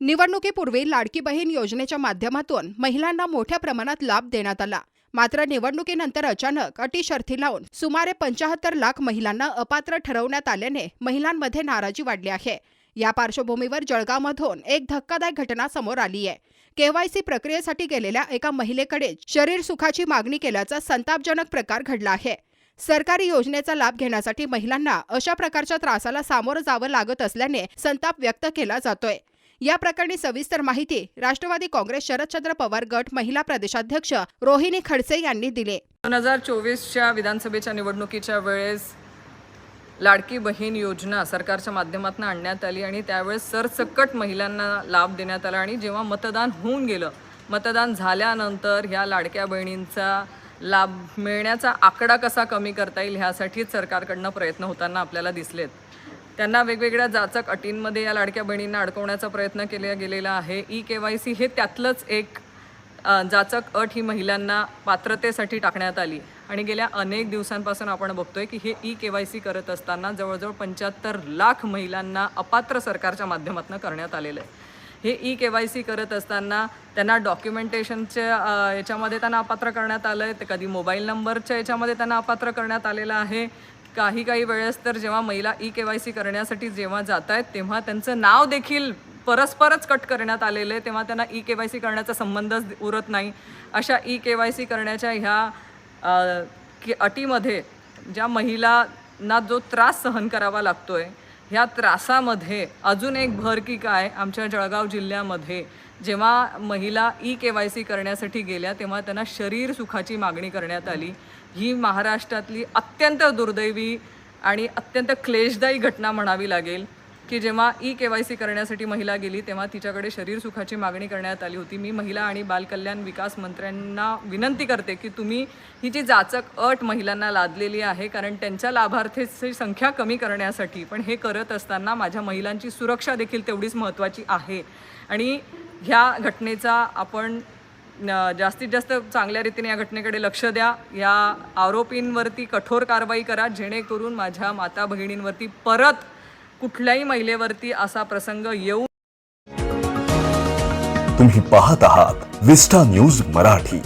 निवडणुकीपूर्वी लाडकी बहीण योजनेच्या माध्यमातून महिलांना मोठ्या प्रमाणात लाभ देण्यात आला। मात्र निवडणुकीनंतर अचानक अटी शर्ती लावून सुमारे 75 लाख महिलांना अपात्र ठरवण्यात आल्याने महिलांमध्ये नाराजी वाढली आहे। या पार्श्वभूमीवर जळगावमधून एक धक्कादायक घटना समोर आली आहे। केवायसी प्रक्रियेसाठी गेलेल्या एका महिलेकडे शरीर सुखाची मागणी केल्याचा संतापजनक प्रकार घडला आहे। सरकारी योजनेचा लाभ घेण्यासाठी महिलांना अशा प्रकारच्या त्रासाला सामोरं जावं लागत असल्याने संताप व्यक्त केला जातोय। या प्रकरणी सविस्तर माहिती राष्ट्रवादी काँग्रेस शरदचंद्र पवार गट महिला प्रदेशाध्यक्ष रोहिणी खडसे यांनी दिली। 2024च्या विधानसभेच्या निवडणुकीच्या वेळेस लाडकी बहीण योजना सरकारच्या माध्यमातून आणण्यात आली आणि त्यावेळेस सरसकट महिलांना लाभ देण्यात आला आणि जेव्हा मतदान होऊन गेलं, मतदान झाल्यानंतर ह्या लाडक्या बहिणींचा लाभ मिळण्याचा आकडा कसा कमी करता येईल ह्यासाठीच सरकारकडनं प्रयत्न होताना आपल्याला दिसलेत। त्यांना वेगवेगळ्या जाचक अटींमध्ये या लाडक्या बहिणींना अडकवण्याचा प्रयत्न केला गेलेला आहे। ई-केवायसी हे त्यातलंच एक जाचक अट ही महिलांना पात्रतेसाठी टाकण्यात आली आणि गेल्या अनेक दिवसांपासून आपण बघतोय की हे ई-केवायसी करत असताना जवळजवळ 75 लाख महिलांना अपात्र सरकारच्या माध्यमातून करण्यात आलेलं आहे। हे ई-केवायसी करत असताना त्यांना डॉक्युमेंटेशनच्या याच्यामध्ये त्यांना अपात्र करण्यात आलं आहे, ते कधी मोबाईल नंबरच्या याच्यामध्ये त्यांना अपात्र करण्यात आलेलं आहे। काही वेळेस तर जेव्हा महिला ई-केवायसी करण्यासाठी जेव्हा जात आहेत तेव्हा त्यांचं नाव देखील परस्परच कट करण्यात आलेलं आहे, तेव्हा त्यांना ई-केवायसी करण्याचा संबंधच उरत नाही। अशा ई-केवायसी करण्याच्या ह्या अटीमध्ये ज्या महिलांना जो त्रास सहन करावा लागतोय, ह्या त्रासामध्ये अजून एक भर की काय, आमच्या जळगाव जिल्ह्यामध्ये जेव्हा महिला ई-केवायसी करण्यासाठी गेल्या तेव्हा त्यांना शरीर सुखाची मागणी करण्यात आली। ही महाराष्ट्रातली अत्यंत दुर्दैवी आणि अत्यंत क्लेशदायी घटना म्हणावी लागेल की जेव्हा ई-केवायसी करण्यासाठी महिला गेली तेव्हा तिच्याकडे शरीर सुखाची मागणी करण्यात आली होती। मी महिला आणि बालकल्याण विकास मंत्र्यांना विनंती करते की तुम्ही ही जी जाचक अट महिलांना लादलेली आहे, कारण त्यांच्या लाभार्थीची संख्या कमी करण्यासाठी, पण हे करत असताना माझ्या महिलांची सुरक्षा देखील तेवढीच महत्त्वाची आहे आणि ह्या घटनेचा आपण जास्तीत जास्त चांगल्या रीतीने या घटनेकडे लक्ष द्या। या आरोपींवरती कठोर कारवाई करा जेणेकरून माझ्या माता भगिनींवरती परत कुठल्याही महिलेवरती असा प्रसंग येऊ। तुम्ही पाहत आहात विस्टा न्यूज मराठी।